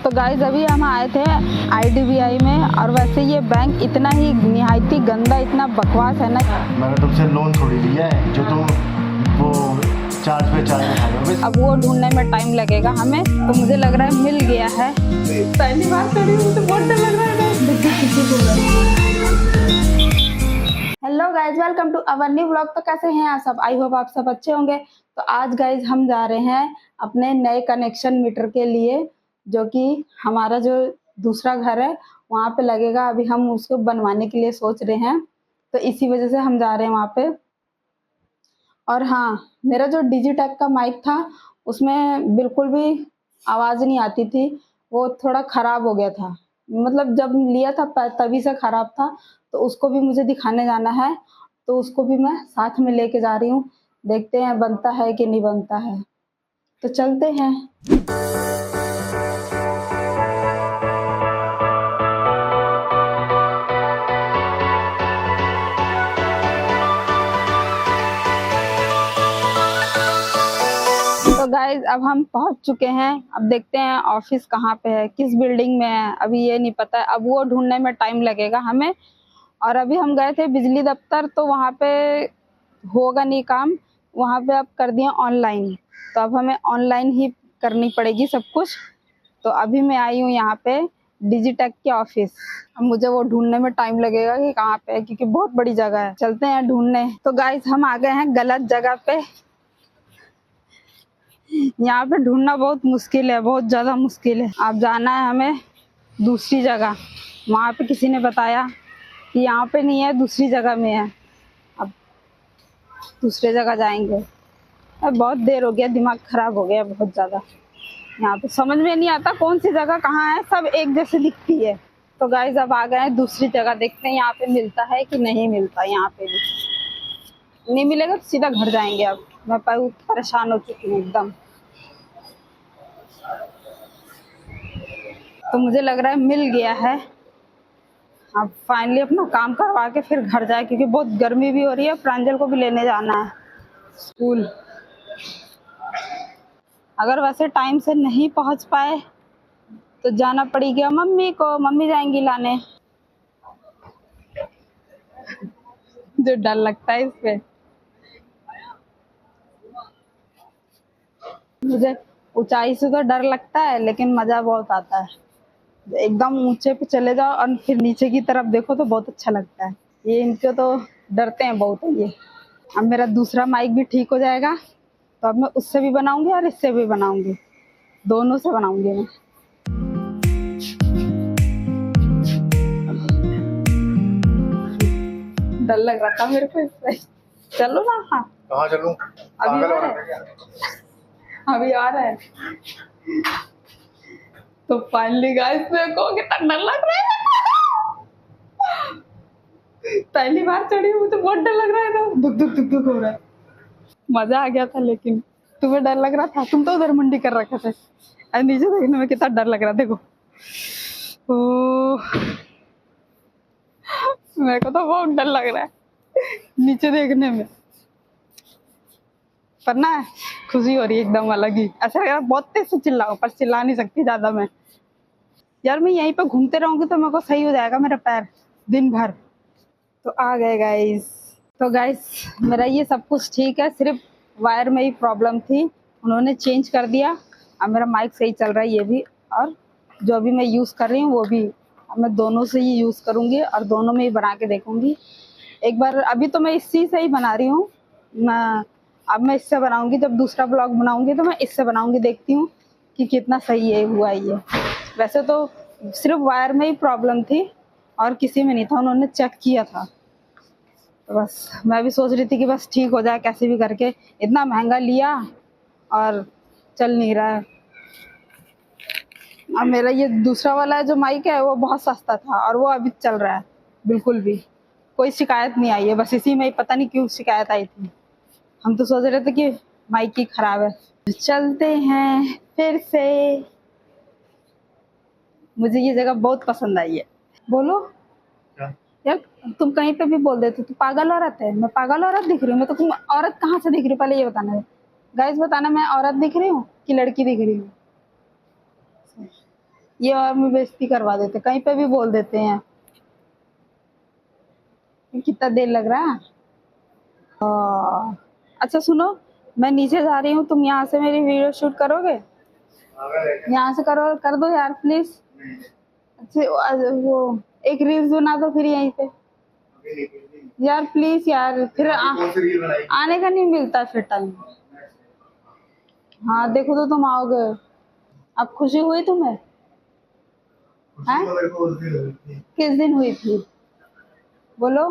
तो गाइस अभी हम आए थे IDBI में, और वैसे ये बैंक इतना ही निहायती गंदा, इतना बकवास है ना। मैंने तुमसे लोन थोड़ी लिया है जो तुम वो चार्ज पे खाओगे। अब वो ढूंढने में टाइम लगेगा हमें, तो मुझे लग रहा है मिल गया है। पहली बार चढ़ी हूँ तो बहुत डर लग रहा है। Hello guys, welcome to our new vlog. तो कैसे हैं आप सब? आई होप आप सब अच्छे होंगे। तो आज गाइज हम जा रहे हैं अपने नए कनेक्शन मीटर के लिए, जो कि हमारा जो दूसरा घर है वहाँ पे लगेगा। अभी हम उसको बनवाने के लिए सोच रहे हैं, तो इसी वजह से हम जा रहे हैं वहाँ पे। और हाँ, मेरा जो डिजिटेक का माइक था उसमें बिल्कुल भी आवाज़ नहीं आती थी, वो थोड़ा ख़राब हो गया था। मतलब जब लिया था तभी से ख़राब था, तो उसको भी मुझे दिखाने जाना है, तो उसको भी मैं साथ में लेके जा रही हूँ। देखते हैं बनता है कि नहीं बनता है, तो चलते हैं। तो गाइज अब हम पहुंच चुके हैं। अब देखते हैं ऑफिस कहाँ पे है, किस बिल्डिंग में है, अभी ये नहीं पता है। अब वो ढूंढने में टाइम लगेगा हमें। और अभी हम गए थे बिजली दफ्तर, तो वहाँ पे होगा नहीं काम, वहाँ पे अब कर दिया ऑनलाइन। तो अब हमें ऑनलाइन ही करनी पड़ेगी सब कुछ। तो अभी मैं आई हूँ यहाँ पे डिजिटेक के ऑफिस। अब मुझे वो ढूंढने में टाइम लगेगा कि कहाँ पे है, क्योंकि बहुत बड़ी जगह है। चलते हैं ढूंढने। तो गाइज हम आ गए हैं गलत जगह पे। यहाँ पे ढूंढना बहुत मुश्किल है, बहुत ज़्यादा मुश्किल है। अब जाना है हमें दूसरी जगह। वहाँ पे किसी ने बताया कि यहाँ पे नहीं है, दूसरी जगह में है। अब दूसरे जगह जाएंगे। अब बहुत देर हो गया, दिमाग खराब हो गया बहुत ज़्यादा। यहाँ पे समझ में नहीं आता कौन सी जगह कहाँ है, सब एक जैसे दिखती है। तो गाइस अब आ गए हैं दूसरी जगह, देखते हैं यहाँ पे मिलता है कि नहीं मिलता। यहाँ पे भी नहीं मिलेगा तो सीधा घर जाएंगे। अब मैं परेशान हो चुकी हूँ एकदम। तो मुझे लग रहा है मिल गया है। अब फाइनली अपना काम करवा के फिर घर जाए, क्योंकि बहुत गर्मी भी हो रही है। प्रांजल को भी लेने जाना है स्कूल। अगर वैसे टाइम से नहीं पहुंच पाए तो जाना पड़ेगा मम्मी को, मम्मी जाएंगी लाने। जो डर लगता है इसपे, मुझे ऊंचाई से तो डर लगता है, लेकिन मजा बहुत आता है। एकदम ऊंचे पे चले जाओ और फिर नीचे की तरफ देखो तो बहुत अच्छा लगता है। ये इनके तो डरते हैं बहुत है ये। अब मेरा दूसरा माइक भी ठीक हो जाएगा, तो अब मैं उससे भी बनाऊंगी और इससे भी बनाऊंगी, दोनों से बनाऊंगी मैं। डर लग रहा था मेरे को इससे। चलो ना। हाँ, कहाँ चलूं? अभी आ रहा है, अभी आ रहा है। तो फाइनली गाइस मेरे को कितना डर लग रहा है। पहली बार चढ़ी हूँ तो बहुत डर लग रहा है ना, दुख दुख दुख दुख हो रहा है। मजा आ गया था, लेकिन तुम्हें डर लग रहा था? तुम तो उधर मुंडी कर रखे थे। और नीचे देखने में कितना डर लग रहा, देखो। ओ, मेरे को तो बहुत डर लग रहा है नीचे देखने में। पर ना खुशी हो रही है एकदम अलग ही। ऐसा लग रहा है बहुत तेज से चिल्लाओ, पर चिल्ला नहीं सकती ज्यादा मैं। यार मैं यहीं पे घूमते रहूंगी तो मेरे को सही हो जाएगा मेरा पैर दिन भर। तो आ गए गाइस। तो गाइस मेरा ये सब कुछ ठीक है, सिर्फ वायर में ही प्रॉब्लम थी, उन्होंने चेंज कर दिया। अब मेरा माइक सही चल रहा है ये भी, और जो अभी मैं यूज़ कर रही हूँ वो भी। अब मैं दोनों से ही यूज़ करूँगी और दोनों में ही बना के देखूँगी एक बार। अभी तो मैं इसी से ही बना रही हूँ। अब मैं इससे बनाऊँगी, जब दूसरा ब्लॉग बनाऊँगी तो मैं इससे बनाऊँगी, देखती हूँ कि कितना सही है हुआ ये। वैसे तो सिर्फ वायर में ही प्रॉब्लम थी और किसी में नहीं था, उन्होंने चेक किया था। तो बस मैं भी सोच रही थी कि बस ठीक हो जाए कैसे भी करके। इतना महंगा लिया और चल नहीं रहा है। अब मेरा ये दूसरा वाला जो माइक है वो बहुत सस्ता था और वो अभी चल रहा है, बिल्कुल भी कोई शिकायत नहीं आई है। बस इसी में ही पता नहीं क्यों शिकायत आई थी। हम तो सोच रहे थे कि माइक ही खराब है। चलते हैं फिर से। मुझे ये जगह बहुत पसंद आई है। बोलो क्या? यार तुम कहीं पे भी बोल देते तू पागल औरत है। मैं पागल औरत दिख रही हूँ? मैं तो तुम औरत कहाँ से दिख रही हूँ पहले ये बताना है। गाइस बताना, मैं औरत दिख रही हूँ कि लड़की दिख रही हूँ? ये और में बेइज्जती करवा देते, कहीं पे भी बोल देते हैं। कितना देर लग रहा है। अच्छा सुनो, मैं नीचे जा रही हूँ, तुम यहाँ से मेरी वीडियो शूट करोगे? यहाँ से करो, कर दो यार प्लीज। अच्छा वो एक रील्स बना दो फिर यहीं पे यार प्लीज यार, फिर आने का नहीं मिलता फिर टाइम। हाँ देखो तो तुम आओगे। अब खुशी हुई तुम्हें? हैं? किस दिन हुई थी बोलो?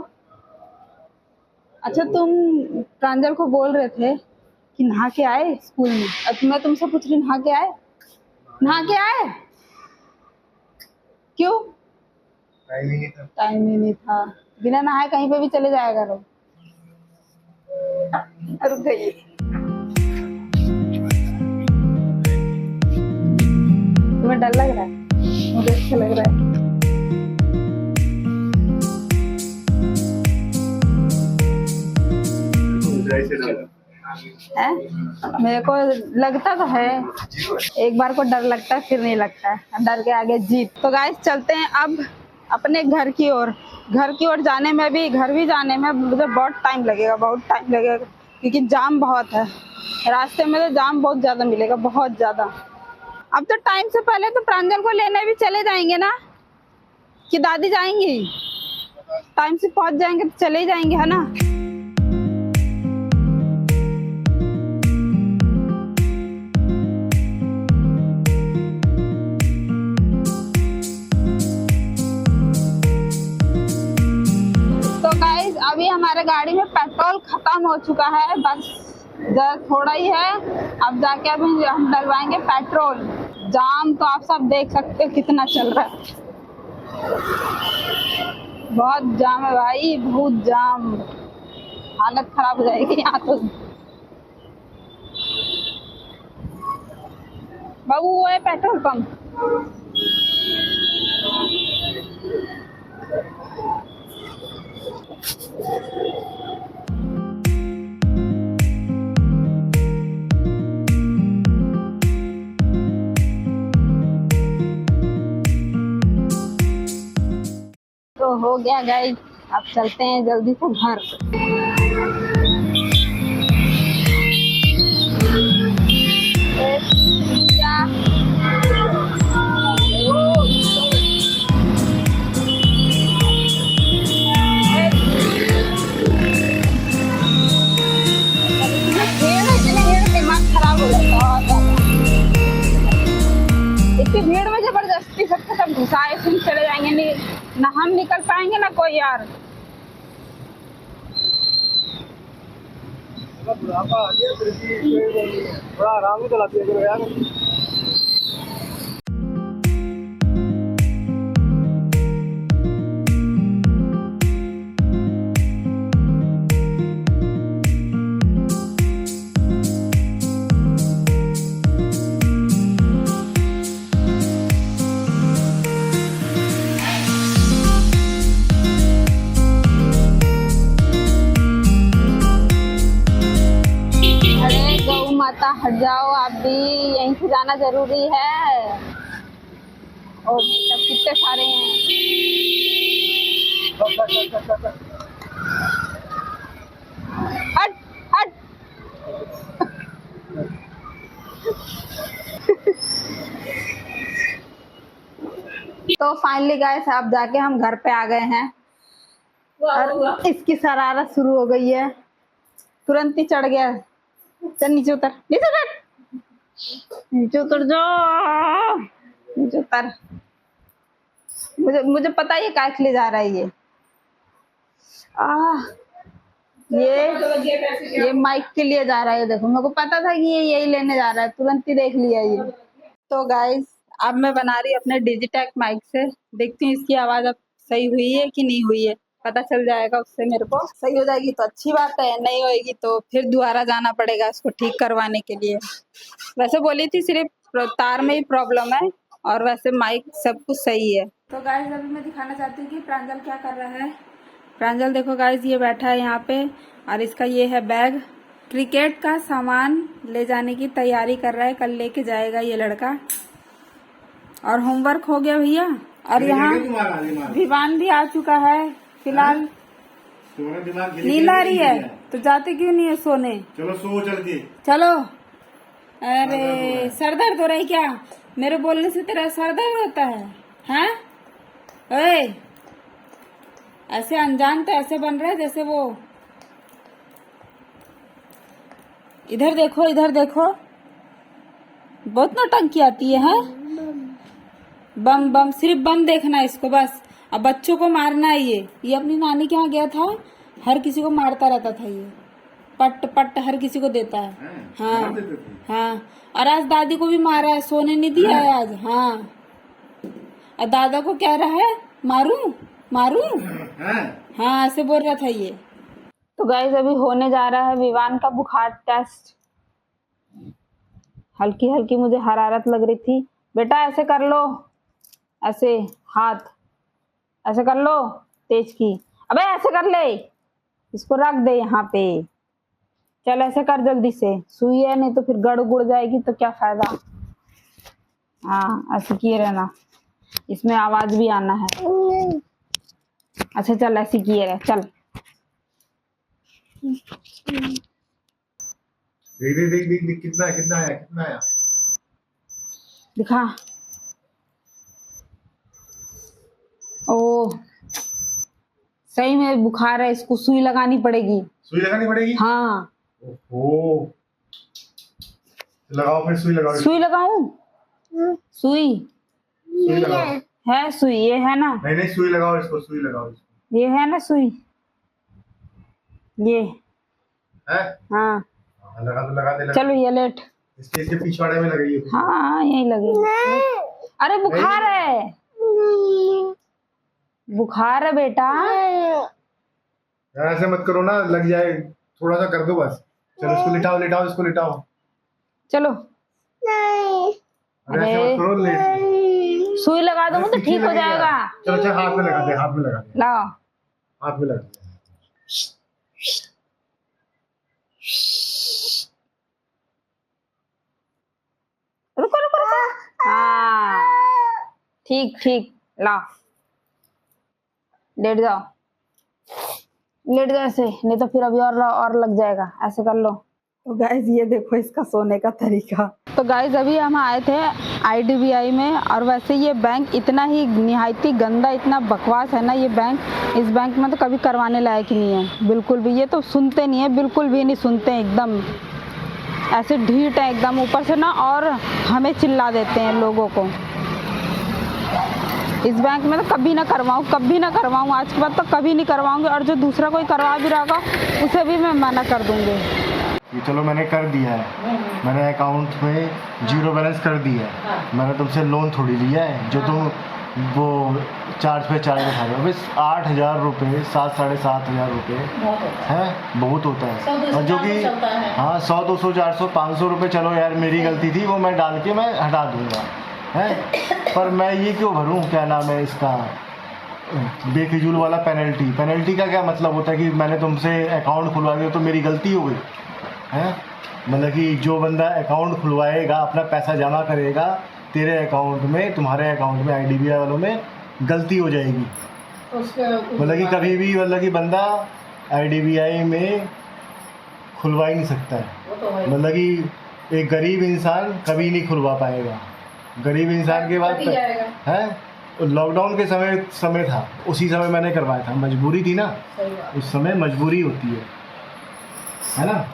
अच्छा तुम प्रांजल को बोल रहे थे कि नहा के आए स्कूल में, अब मैं तुमसे पूछ रही नहा के आए? नहा के आए? क्यों? टाइम ही नहीं था। टाइम ही नहीं था। बिना नहाए कहीं पे भी चले जाया करो। रुक गई। तुम्हें डर लग रहा है? मुझे अच्छा लग रहा है। है? मेरे को लगता तो है, एक बार को डर लगता है फिर नहीं लगता है, डर के आगे जीत। तो गाइस चलते हैं अब अपने घर की ओर। घर की ओर जाने में भी, घर भी जाने में मुझे बहुत टाइम लगेगा, बहुत टाइम लगेगा, क्योंकि जाम बहुत है रास्ते में। तो जाम बहुत ज्यादा मिलेगा, बहुत ज्यादा। अब तो टाइम से पहले तो प्रांजल को लेने भी चले जाएंगे ना, कि दादी जाएंगी? टाइम से पहुंच जाएंगे तो चले ही जाएंगे, है ना? अभी हमारे गाड़ी में पेट्रोल खत्म हो चुका है, बस थोड़ा ही है। अब जाके अभी हम डलवाएंगे पेट्रोल। जाम तो आप सब देख सकते हो कितना चल रहा है, बहुत जाम है भाई, बहुत जाम। हालत खराब हो जाएगी यहाँ तो। बाबू वो है पेट्रोल पंप। तो हो गया गाइस, अब चलते हैं जल्दी से घर। इतनी भीड़ में जबरदस्ती सबके सब घुसाए फिर चले जाएंगे, नहीं ना हम निकल पाएंगे ना कोई यार। थोड़ा आराम ही तो लाती है यार। माता हट जाओ, आप भी यहीं से जाना जरूरी है। और सब कितने सारे हैं। हट हट। तो फाइनली गाइस अब जाके हम घर पे आ गए हैं और इसकी शरारत शुरू हो गई है, तुरंत ही चढ़ गया। चल नीचे उतर, नीचे उतर, नीचे उतर जाओ, नीचे उतर। मुझे पता है ये काय के लिए जा रहा है ये माइक के लिए जा रहा है। देखो मेरे को पता था कि ये यही लेने जा रहा है, तुरंत ही देख लिया ये। तो गाइस अब मैं बना रही अपने डिजिटेक माइक से, देखती हूँ इसकी आवाज अब सही हुई है कि नहीं हुई है, पता चल जाएगा उससे। मेरे को सही हो जाएगी तो अच्छी बात है, नहीं होएगी तो फिर दोबारा जाना पड़ेगा इसको ठीक करवाने के लिए। वैसे बोली थी सिर्फ तार में ही प्रॉब्लम है और वैसे माइक सब कुछ सही है। तो गाइस अभी मैं दिखाना चाहती हूँ कि प्रांजल क्या कर रहा है। प्रांजल देखो गाइस, ये बैठा है यहाँ पे और इसका ये है बैग, क्रिकेट का सामान ले जाने की तैयारी कर रहा है, कल लेके जाएगा ये लड़का। और होमवर्क हो गया भैया। और यहाँ विवान भी आ चुका है फिलहाल। नींद आ रही है तो जाते क्यों नहीं है सोने? चलो सो चल के। चलो। अरे सर दर्द हो रहा है क्या? मेरे बोलने से तेरा सर दर्द होता है? हैं? ओए, ऐसे अनजान तो ऐसे बन रहा है जैसे वो। इधर देखो, इधर देखो, बहुत नौटंकी आती है। बम बम, सिर्फ बम देखना है इसको बस। अब बच्चों को मारना है ये अपनी नानी के यहाँ गया था, हर किसी को मारता रहता था ये। पट पट हर किसी को देता है। हाँ हाँ, और आज दादी को भी मारा है, सोने नहीं दिया है आज। हाँ, और दादा को कह रहा है मारू मारू। हाँ, ऐसे बोल रहा था ये। तो गाइस अभी होने जा रहा है विवान का बुखार टेस्ट। हल्की हल्की मुझे हरारत लग रही थी। बेटा ऐसे कर लो, ऐसे हाथ ऐसे कर लो तेज की। अबे ऐसे कर ले, इसको रख दे यहाँ पे। चल ऐसे कर जल्दी से, सुई है नहीं तो फिर गड़ गुड़ जाएगी तो क्या फायदा। हाँ, ऐसे किए रहना, इसमें आवाज भी आना है। अच्छा चल ऐसे किए रह, चल। देख देख देख देख कितना है, कितना आया, कितना आया दिखा। ओ सही में बुखार है, इसको सुई लगानी पड़ेगी। सुई लगानी पड़ेगी? हाँ। ओहो, लगाओ फिर, सुई लगाओ। सुई लगाऊं? सुई सुई लगाओ। है सुई, ये है ना? नहीं नहीं, सुई लगाओ इसको, सुई लगाओ इसको। ये है ना सुई, ये है? हाँ लगा तो लगा दे। चलो ये लेट। इसके पिछवाड़े में लगाइए। हाँ यही लगे। अरे बुखार है, बुखार है बेटा। ऐसे मत करो ना, लग जाए, थोड़ा सा कर दो बस। चलो इसको लिटाओ, लिटाओ इसको, लिटाओ। चलो। अरे ऐसे मत करो, लेट। सुई लगा दो तो ठीक हो जाएगा। चलो अच्छा, हाथ में लगा दे, हाथ में लगा दे। लाओ, हाथ में लगा दे। रुको रुको रुको। हाँ ठीक ठीक, लाओ लेट जाओ, लेट जाओ ऐसे, नहीं तो फिर अभी और लग जाएगा। ऐसे कर लो। तो गाइज ये देखो इसका सोने का तरीका। तो गाइज अभी हम आए थे IDBI में, और वैसे ये बैंक इतना ही निहायती गंदा, इतना बकवास है ना ये बैंक। इस बैंक में तो कभी करवाने लायक ही नहीं है बिल्कुल भी। ये तो सुनते नहीं है, बिल्कुल भी नहीं सुनते हैं, एकदम ऐसे ढीठ है एकदम। ऊपर से ना और हमें चिल्ला देते हैं लोगों को। इस बैंक में तो कभी ना करवाऊँ, कभी ना करवाऊँ, आज के बाद तो कभी नहीं करवाऊँगी। और जो दूसरा कोई करवा भी रहा होगा उसे भी मैं मना कर दूँगी। ये चलो मैंने कर दिया है, मैंने अकाउंट में 0 बैलेंस कर दिया है। मैंने तुमसे लोन थोड़ी लिया है जो तुम वो चार्ज पे चार्ज उठा रहे हो। बस 8,000 रुपये, 7,500 रुपये है, बहुत होता है। और जो कि हाँ 100, 200, 400, 500 रुपये, चलो यार मेरी गलती थी, वो मैं डाल के मैं हटा दूँगा है। पर मैं ये क्यों भरूँ, क्या नाम है इसका, बेफिजूल वाला पेनल्टी। पेनल्टी का क्या मतलब होता है कि मैंने तुमसे अकाउंट खुलवा दिया तो मेरी गलती हो गई है। मतलब कि जो बंदा अकाउंट खुलवाएगा, अपना पैसा जमा करेगा तेरे अकाउंट में, तुम्हारे अकाउंट में, IDBI वालों में गलती हो जाएगी। मतलब कि कभी भी मतलब कि बंदा IDBI में खुलवा ही नहीं सकता है। मतलब कि एक गरीब इंसान कभी नहीं खुलवा पाएगा। गरीब इंसान के बाद है, लॉकडाउन के समय था, उसी समय मैंने करवाया था, मजबूरी थी ना, उस समय मजबूरी होती है ना।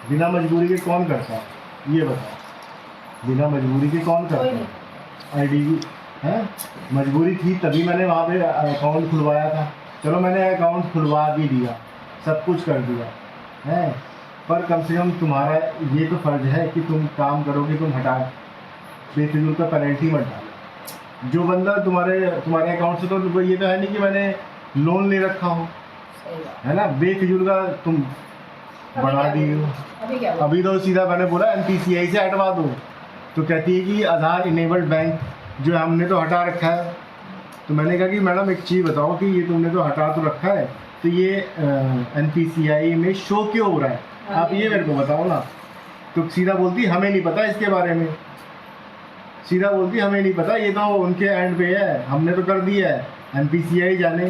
बिना मजबूरी के कौन करता है, ये बताओ, बिना मजबूरी के कौन करता है। IDBI है, मजबूरी थी तभी मैंने वहाँ पे अकाउंट खुलवाया था। चलो मैंने अकाउंट खुलवा भी दिया, सब कुछ कर दिया है, पर कम से कम तुम्हारा ये तो फर्ज है कि तुम काम करो कि तुम हटा, बेफिजूल का पेनल्टी मत डालो। जो बंदा तुम्हारे अकाउंट से, तो ये तो है नहीं कि मैंने लोन ले रखा हो, है ना, बेफिजूल का तुम बढ़ा दी हो। अभी तो सीधा मैंने बोला NPCI से हटवा दो, तो कहती है कि आधार इनेबल्ड बैंक जो हमने तो हटा रखा है। तो मैंने कहा कि मैडम एक चीज़ बताओ कि ये तुमने तो हटा तो रखा है, तो ये NPCI में शो क्यों हो रहा है, आप ये मेरे को बताओ ना। तो सीधा बोलती हमें नहीं पता इसके बारे में सीधा बोलती हमें नहीं पता, ये तो उनके एंड पे है, हमने तो कर दिया है, एनपीसीआई जाने।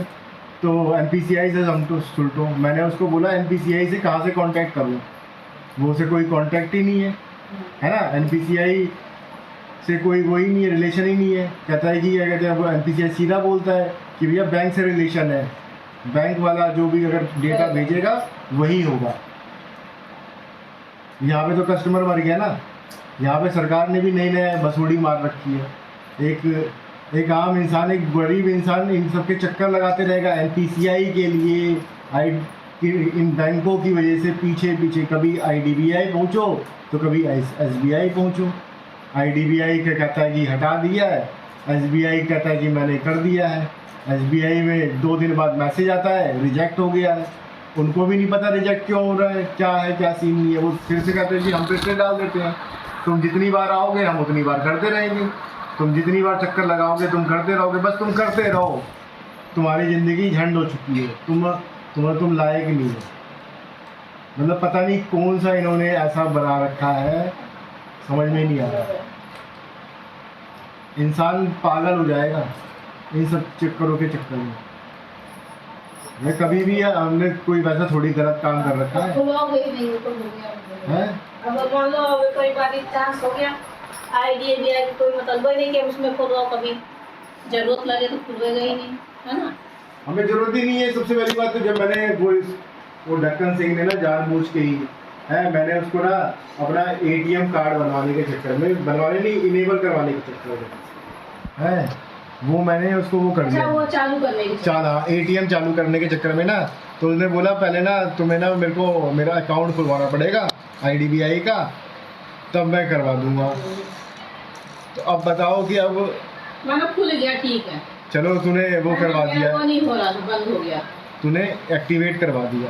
तो एनपीसीआई से हम तो सुलटो, मैंने उसको बोला एनपीसीआई से कहाँ से कांटेक्ट करूँ, वो से कोई कांटेक्ट ही नहीं है ना, एनपीसीआई से कोई वही नहीं है, रिलेशन ही नहीं है। कहता है कि क्या कहते हैं, वो एनपीसीआई सीधा बोलता है कि भैया बैंक से रिलेशन है, बैंक वाला जो भी अगर डेटा भेजेगा वही होगा। यहाँ पे तो कस्टमर मर गया ना, यहाँ पे सरकार ने भी नई नई बसोड़ी मार रखी है। एक आम इंसान, एक गरीब इंसान इन सब के चक्कर लगाते रहेगा एनपीसीआई के लिए, इन बैंकों की वजह से पीछे पीछे, कभी आईडीबीआई पहुँचो तो कभी एसबीआई पहुँचो। आईडीबीआई का कहता है कि हटा दिया है, एसबीआई कहता है कि मैंने कर दिया है, एसबीआई में 2 दिन बाद मैसेज आता है रिजेक्ट हो गया है, उनको भी नहीं पता रिजेक्ट क्यों हो रहा है, क्या सीन नहीं है। वो फिर से कहते हैं कि हम फिर से डाल देते हैं, तुम जितनी बार आओगे हम उतनी बार करते रहेंगे, तुम जितनी बार चक्कर लगाओगे तुम करते रहोगे, बस तुम करते रहो, तुम्हारी ज़िंदगी झंड हो चुकी है, तुम लायक नहीं हो। मतलब पता नहीं कौन सा इन्होंने ऐसा बना रखा है, समझ में नहीं आ रहा। इंसान पागल हो जाएगा इन सब चक्करों के चक्कर में। मैं कभी भी हमने कोई वैसा थोड़ी गलत काम कर रखा है। अब मान लो कोई बार चांस हो गया, आईडीबीआई की कोई मतलब ही नहीं कि उसमें खुलवाओ, कभी जरूरत लगे तो खुलवेगा ही नहीं, है ना। हमें जरूरत ही नहीं है। सबसे पहली बात तो जब मैंने वो ढक्कन सिंह ने ना जानबूझ के ही मैंने उसको ना अपना एटीएम कार्ड बनवाने के चक्कर में, बनवाने नहीं इनेबल करवाने के चक्कर में वो मैंने उसको वो कर दिया। वो चालू करने के एटीएम चालू करने के चक्कर में ना, तो उसने बोला पहले ना तुम्हें ना मेरे को मेरा अकाउंट खुलवाना पड़ेगा आईडीबीआई का, तब मैं करवा दूंगा। तो अब बताओ कि अब मतलब खुल गया, ठीक है, चलो तूने वो करवा दिया, वो नहीं हो रहा, बंद हो गया, तूने एक्टिवेट करवा दिया,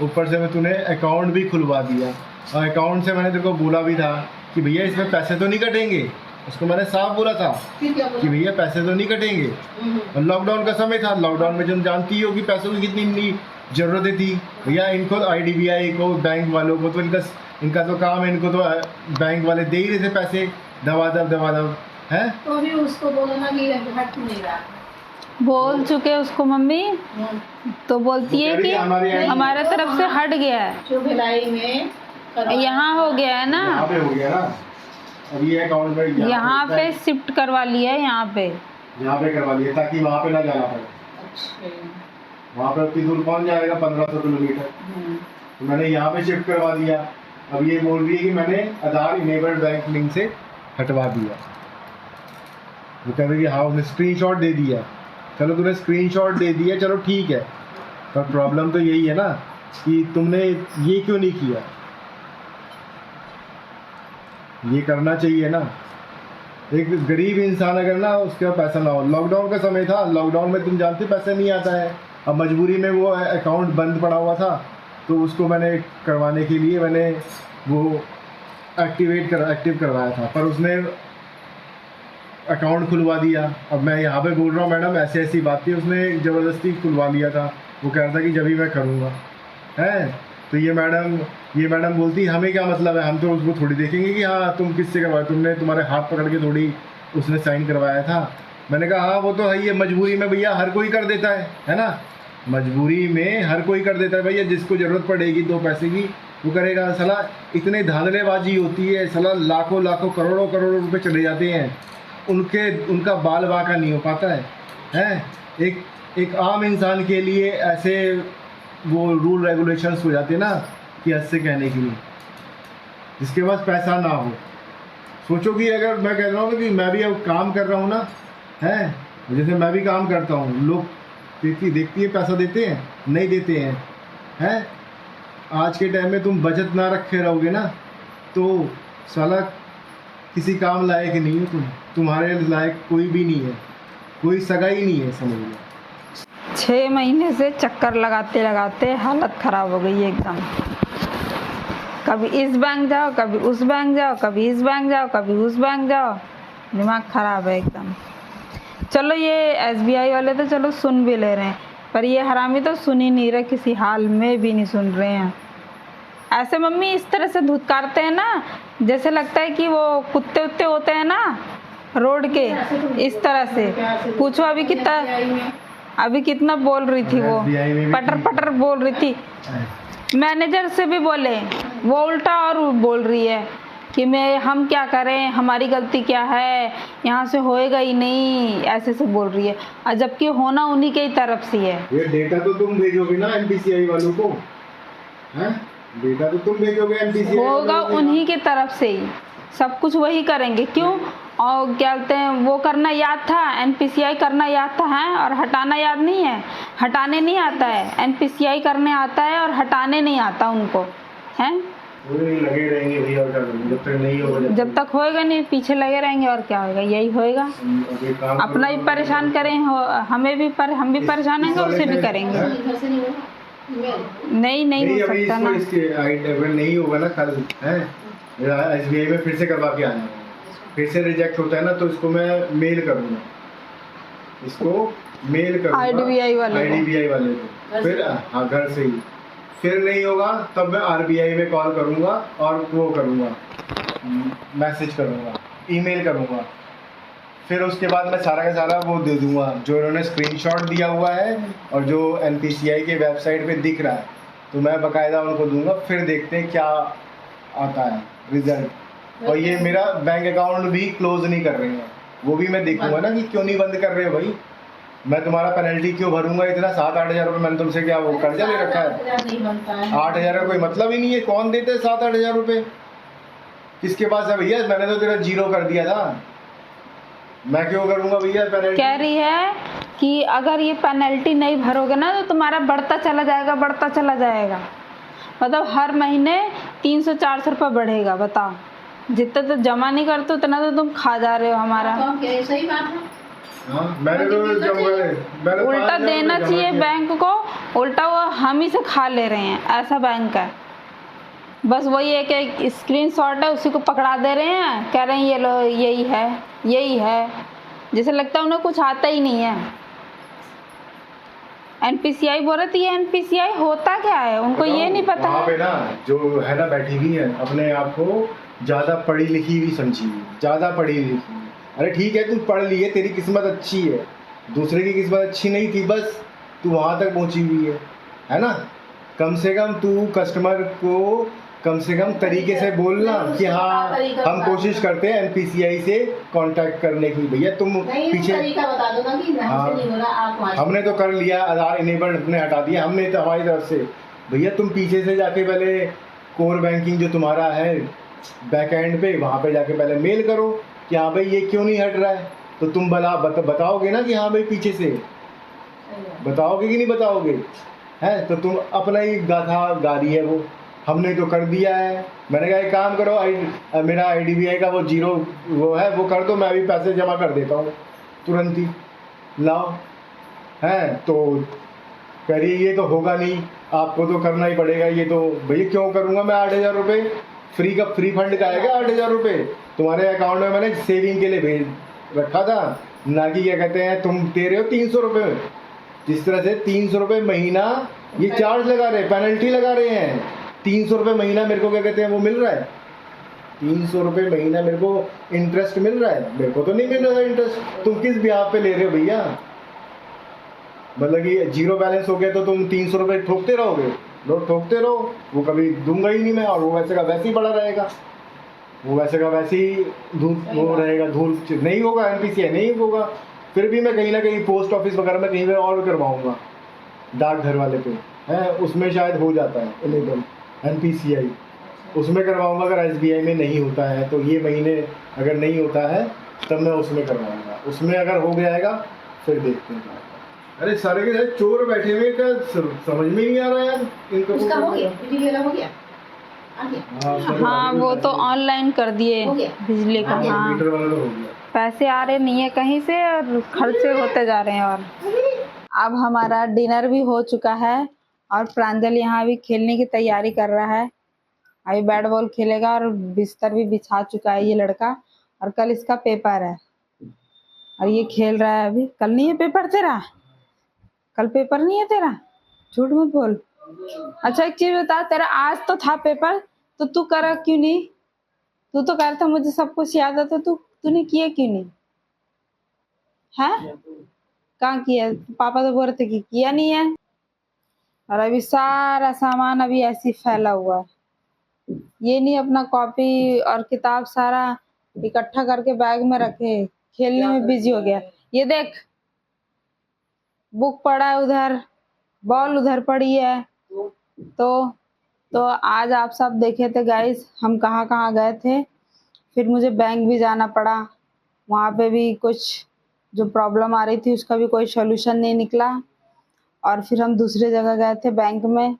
ऊपर से मैं तूने अकाउंट भी खुलवा दिया। और अकाउंट से मैंने तेरे को बोला भी था कि भैया इसमें पैसे तो नहीं कटेंगे, उसको मैंने साफ बोला था कि भैया पैसे तो नहीं कटेंगे। और लॉकडाउन का समय था, लॉकडाउन में तुम जानती हो कि पैसों की कितनी ज़रूरतें थी भैया। इनको आईडीबीआई को, बैंक वालों को तो इनका तो काम है, इनको तो बैंक वाले दे ही रहे थे पैसे दबा दब है। तो अभी उसको बोलो ना कि हट नहीं रहा, बोल चुके उसको मम्मी, तो बोलती है कि हमारे तरफ से हट गया है, जो भिलाई में यहाँ हो गया है ना, यहाँ पे हो गया ना, अब ये अकाउंट में यहाँ पे शिफ्ट करवा लिया है, यहाँ पे करवा लिया ताकि वहाँ पे ना जाना पड़े। अच्छा, वहाँ पे उतनी दूर कौन जाएगा, 1500 किलोमीटर। तो मैंने यहाँ पे शिफ्ट करवा दिया। अब ये बोल रही है कि मैंने आधार इनेबल्ड बैंक लिंक से हटवा दिया। वो कह रही है हाँ उसने स्क्रीनशॉट दे दिया। चलो तूने स्क्रीनशॉट दे दिया, चलो ठीक है, पर प्रॉब्लम तो यही है ना कि तुमने ये क्यों नहीं किया। ये करना चाहिए ना, एक गरीब इंसान अगर ना उसके पास पैसा ना हो। लॉकडाउन का समय था, लॉकडाउन में तुम जानते पैसा नहीं आता है। अब मजबूरी में वो अकाउंट बंद पड़ा हुआ था, तो उसको मैंने करवाने के लिए मैंने वो एक्टिव करवाया था, पर उसने अकाउंट खुलवा दिया। अब मैं यहाँ पे बोल रहा हूँ मैडम ऐसी ऐसी बात थी, उसने ज़बरदस्ती खुलवा लिया था। वो कह रहा था कि जब ही मैं करूँगा है। तो ये मैडम बोलती हमें क्या मतलब है, हम तो उसको थोड़ी देखेंगे कि हाँ तुम किससे करवाए, तुमने तुम्हारे हाथ पकड़ के थोड़ी उसने साइन करवाया था। मैंने कहा हाँ वो तो है, ये मजबूरी में भैया हर कोई कर देता है ना, मजबूरी में हर कोई कर देता है भैया। जिसको ज़रूरत पड़ेगी 2 पैसे की वो करेगा। सला इतने धांधलेबाजी होती है, सला लाखों करोड़ों रुपए चले जाते हैं, उनका बाल बाका नहीं हो पाता है। एक आम इंसान के लिए ऐसे वो रूल रेगुलेशंस हो जाते हैं ना कि ऐसे कहने की नहीं। जिसके पास पैसा ना हो, सोचो कि अगर मैं कह रहा हूँ कि मैं भी अब काम कर रहा हूँ ना है, जैसे मैं भी काम करता हूँ, लोग देखती है पैसा देते हैं नहीं देते हैं। आज के टाइम में तुम बचत ना रखे रहोगे ना तो साला किसी काम लायक नहीं हो, तुम्हारे लायक कोई भी नहीं है, कोई सगा ही नहीं है, समझ लो। 6 महीने से चक्कर लगाते लगाते हालत ख़राब हो गई है एकदम। कभी इस बैंक जाओ, कभी उस बैंक जाओ, कभी इस बैंक जाओ, कभी उस बैंक जाओ, दिमाग ख़राब है एकदम। चलो ये SBI वाले तो चलो सुन भी ले रहे हैं, पर ये हरामी तो सुन ही नहीं रहे, किसी हाल में भी नहीं सुन रहे हैं। ऐसे मम्मी इस तरह से धुतकारते हैं ना, जैसे लगता है कि वो कुत्ते उत्ते होते हैं ना रोड के, इस तरह से। पूछो अभी कितना बोल रही थी वो, SBI में भी पटर पटर बोल रही थी। मैनेजर से भी बोले, वो उल्टा और बोल रही है कि हम क्या करें, हमारी गलती क्या है, यहाँ से होएगा ही नहीं, ऐसे से बोल रही है। और जबकि होना उन्हीं के ही तरफ से है। ये डेटा तो तुम भेजोगे ना NPCI वालों को, हैं? डेटा तो तुम भेजोगे NPCI होगा उन्हीं के तरफ से ही, सब कुछ वही करेंगे। क्यों? और क्या बोलते हैं, वो करना याद था, NPCI करना याद था है, और हटाना याद नहीं है। हटाने नहीं आता है, NPCI करने आता है और हटाने नहीं आता उनको, हैं? लगे रहेंगे भैया, और क्या करेंगे जब तक नहीं होगा। जब तक होएगा नहीं पीछे लगे रहेंगे, और क्या होएगा, यही होएगा। अपना भी परेशान करें, हम भी परेशान होंगे, उसे भी करेंगे। घर से नहीं होगा, नहीं हो सकता ना। अगर नहीं होगा ना कल, है SBI में फिर से करवा के आना, फिर से रिजेक्ट होता है ना, तो इसको मैं मेल करूँगा, IDBI वाले को, फिर हाँ घर से ही। फिर नहीं होगा तब मैं RBI में कॉल करूँगा और वो करूँगा, मैसेज करूँगा, ईमेल करूँगा। फिर उसके बाद मैं सारा का सारा वो दे दूँगा जो इन्होंने स्क्रीनशॉट दिया हुआ है और जो NPCI के वेबसाइट पे दिख रहा है, तो मैं बाकायदा उनको दूँगा। फिर देखते हैं क्या आता है रिजल्ट। और ये मेरा बैंक अकाउंट भी क्लोज नहीं कर रहे हैं, वो भी मैं देखूँगा ना कि क्यों नहीं बंद कर रहे हो भाई। मैं तुम्हारा पेनल्टी क्यों भरूंगा इतना? 7-8 हज़ार रुपये मैंने तुमसे क्या वो कर्जा ले रखा है? 8 हज़ार का कोई मतलब ही नहीं है। कौन देते हैं 7-8 हज़ार रुपये? किसके पास है भैया? मैंने तो तेरा 0 कर दिया था, मैं क्यों करूंगा भैया पेनल्टी? कह रही है कि अगर ये पेनल्टी नहीं भरोगे ना तो तुम्हारा बढ़ता चला जाएगा। मतलब हर महीने 300-400 रुपये बढ़ेगा। बताओ, जितना तो जमा नहीं करते उतना तो तुम खा जा रहे हो हमारा। सही बात है। मैंने तो उल्टा देना चाहिए बैंक को, उल्टा वो हम ही से खा ले रहे हैं, ऐसा बैंक है। बस वही एक स्क्रीनशॉट है, उसी को पकड़ा दे रहे हैं, कह रहे हैं ये लो यही है, जैसे लगता है उन्हें कुछ आता ही नहीं है। NPCI बोल रहे थे, ये NPCI होता क्या है उनको ये नहीं पता वहाँ पे ना जो है ना बैठी हुई है, अपने आप को ज़्यादा पढ़ी लिखी हुई समझी, ज़्यादा पढ़ी लिखी। अरे ठीक है, तू पढ़ ली है, तेरी किस्मत अच्छी है, दूसरे की किस्मत अच्छी नहीं थी, बस तू वहाँ तक पहुँची हुई है ना। कम से कम तू कस्टमर को कम से कम तरीके से बोलना कि हाँ हम कोशिश करते हैं NPCI से कांटेक्ट करने की। भैया तुम पीछे तरीका बता दो ना कि यहाँ से नहीं हो रहा, आप हमने तो कर लिया, आधार इनेबल्ड अपने हटा दिया हमने तो हमारी तरफ से। भैया तुम पीछे से जाके पहले कोर बैंकिंग जो तुम्हारा है बैक एंड पे, वहाँ पे जाके पहले मेल करो कि हाँ भाई ये क्यों नहीं हट रहा है। तो तुम बताओगे ना कि हाँ भाई पीछे से बताओगे कि नहीं बताओगे? है तो तुम अपना ही गाथा गा रही है वो, हमने तो कर दिया है। मैंने कहा एक काम करो, मेरा IDBI का वो 0 वो है वो कर दो, मैं अभी पैसे जमा कर देता हूँ तुरंत ही, लाओ। है तो कह रही ये तो होगा नहीं, आपको तो करना ही पड़ेगा। ये तो भैया क्यों करूँगा मैं? 8 हज़ार रुपये फ्री फंड का आएगा। 8 हज़ार रुपये तुम्हारे अकाउंट में मैंने सेविंग के लिए भेज रखा था, ना कि क्या कहते हैं तुम दे रहे हो 300 रुपये। जिस तरह से 300 रुपये महीना ये चार्ज लगा रहे हैं, पेनल्टी लगा रहे हैं। 300 रुपये महीना मेरे को क्या कहते हैं वो मिल रहा है, 300 रुपये महीना मेरे को इंटरेस्ट मिल रहा है। मेरे को तो नहीं मिल रहा है इंटरेस्ट। तुम किस ब्याह पे ले रहे हो भैया? मतलब कि 0 बैलेंस हो गया तो तुम 300 रुपये ठोकते रहोगे? लोग ठोकते रहो, वो कभी दूंगा ही नहीं मैं, और वो वैसे का वैसे ही पड़ा रहेगा, वो वैसे का वैसे ही वो रहेगा, धूल नहीं होगा, NPCI नहीं होगा। फिर भी मैं कहीं ना कहीं पोस्ट ऑफिस वगैरह में कहीं पे और करवाऊँगा, डाकघर वाले पे है, उसमें शायद हो जाता है इनेबल NPCI, उसमें करवाऊँगा। अगर SBI में नहीं होता है तो ये महीने अगर नहीं होता है तब मैं उसमें करवाऊँगा। उसमें अगर हो जाएगा फिर देखते हैं। अरे सारे के सारे चोर बैठे हुए, क्या समझ में नहीं आ रहा यार इनको। उसका हो गया, बिजली वाला हो गया, हाँ वो तो ऑनलाइन कर दिए बिजली का। हाँ मीटर वाला तो हो गया। पैसे आ रहे नहीं है कहीं से और खर्चे होते जा रहे हैं। और अब हमारा डिनर भी हो चुका है और प्रांजल यहाँ भी खेलने की तैयारी कर रहा है। अभी बैट बॉल खेलेगा और बिस्तर भी बिछा चुका है ये लड़का, और कल इसका पेपर है और ये खेल रहा है। अभी कल नहीं है पेपर तेरा? कल पेपर नहीं है तेरा? झूठ मत बोल। अच्छा एक चीज बता, तेरा आज तो था पेपर, तो तू करा क्यों नहीं? तू तो कह रहा था मुझे सब कुछ याद है, तो तूने किया क्यों नहीं? है कहाँ किया? पापा तो बोल रहे थे कि किया नहीं है। और अभी सारा सामान अभी ऐसे ही फैला हुआ है। ये नहीं अपना कॉपी और किताब सारा इकट्ठा करके बैग में रखे, खेलने में बिजी हो गया। ये देख, बुक पड़ा है उधर, बॉल उधर पड़ी है। तो तो आज आप सब देखे थे गाइस, हम कहाँ कहाँ गए थे। फिर मुझे बैंक भी जाना पड़ा, वहाँ पे भी कुछ जो प्रॉब्लम आ रही थी उसका भी कोई सोल्यूशन नहीं निकला। और फिर हम दूसरे जगह गए थे बैंक में,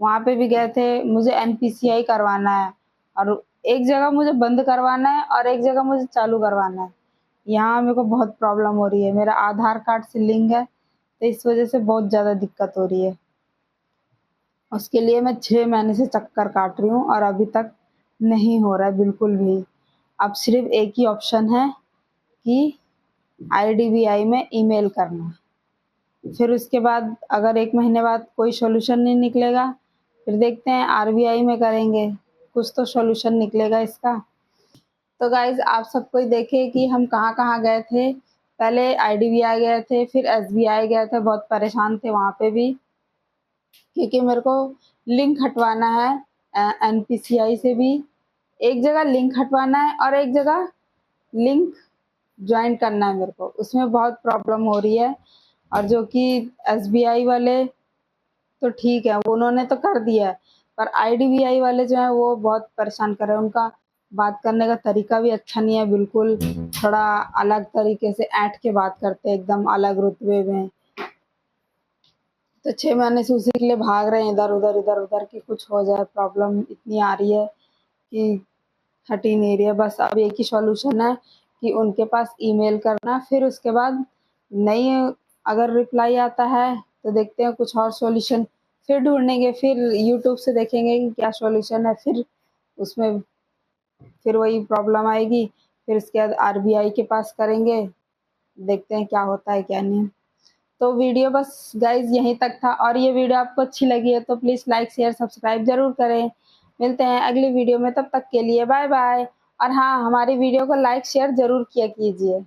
वहाँ पे भी गए थे। मुझे एनपीसीआई करवाना है, और एक जगह मुझे बंद करवाना है और एक जगह मुझे चालू करवाना है। यहाँ मेरे को बहुत प्रॉब्लम हो रही है, मेरा आधार कार्ड से लिंक है, तो इस वजह से बहुत ज़्यादा दिक्कत हो रही है। उसके लिए मैं 6 महीने से चक्कर काट रही हूँ और अभी तक नहीं हो रहा है बिल्कुल भी। अब सिर्फ एक ही ऑप्शन है कि आईडीबीआई में ईमेल करना। फिर उसके बाद अगर 1 महीने बाद कोई सॉल्यूशन नहीं निकलेगा, फिर देखते हैं आरबीआई में करेंगे, कुछ तो सॉल्यूशन निकलेगा इसका। तो गाइज आप सबको ही देखे कि हम कहाँ कहाँ गए थे। पहले आईडीबीआई गए थे, फिर एसबीआई गए थे, बहुत परेशान थे वहाँ पे भी, क्योंकि मेरे को लिंक हटवाना है एनपीसीआई से भी। एक जगह लिंक हटवाना है और एक जगह लिंक ज्वाइन करना है मेरे को, उसमें बहुत प्रॉब्लम हो रही है। और जो कि एसबीआई वाले तो ठीक है, उन्होंने तो कर दिया है, पर आईडीबीआई वाले जो है वो बहुत परेशान कर रहे हैं। उनका बात करने का तरीका भी अच्छा नहीं है बिल्कुल, थोड़ा अलग तरीके से ऐंठ के बात करते हैं, एकदम अलग रुतबे में। तो 6 महीने से उसी के लिए भाग रहे हैं इधर उधर कि कुछ हो जाए। प्रॉब्लम इतनी आ रही है कि हट ही नहीं रही है। बस अब एक ही सॉल्यूशन है कि उनके पास ईमेल करना, फिर उसके बाद नहीं अगर रिप्लाई आता है तो देखते हैं कुछ और सॉल्यूशन फिर ढूंढेंगे, फिर यूट्यूब से देखेंगे कि क्या सॉल्यूशन है, फिर उसमें फिर वही प्रॉब्लम आएगी। फिर उसके बाद आरबीआई के पास करेंगे, देखते हैं क्या होता है क्या नहीं। तो वीडियो बस गाइज यहीं तक था, और ये वीडियो आपको अच्छी लगी है तो प्लीज़ लाइक शेयर सब्सक्राइब जरूर करें। मिलते हैं अगली वीडियो में, तब तक के लिए बाय बाय। और हाँ, हमारी वीडियो को लाइक शेयर जरूर किया कीजिए।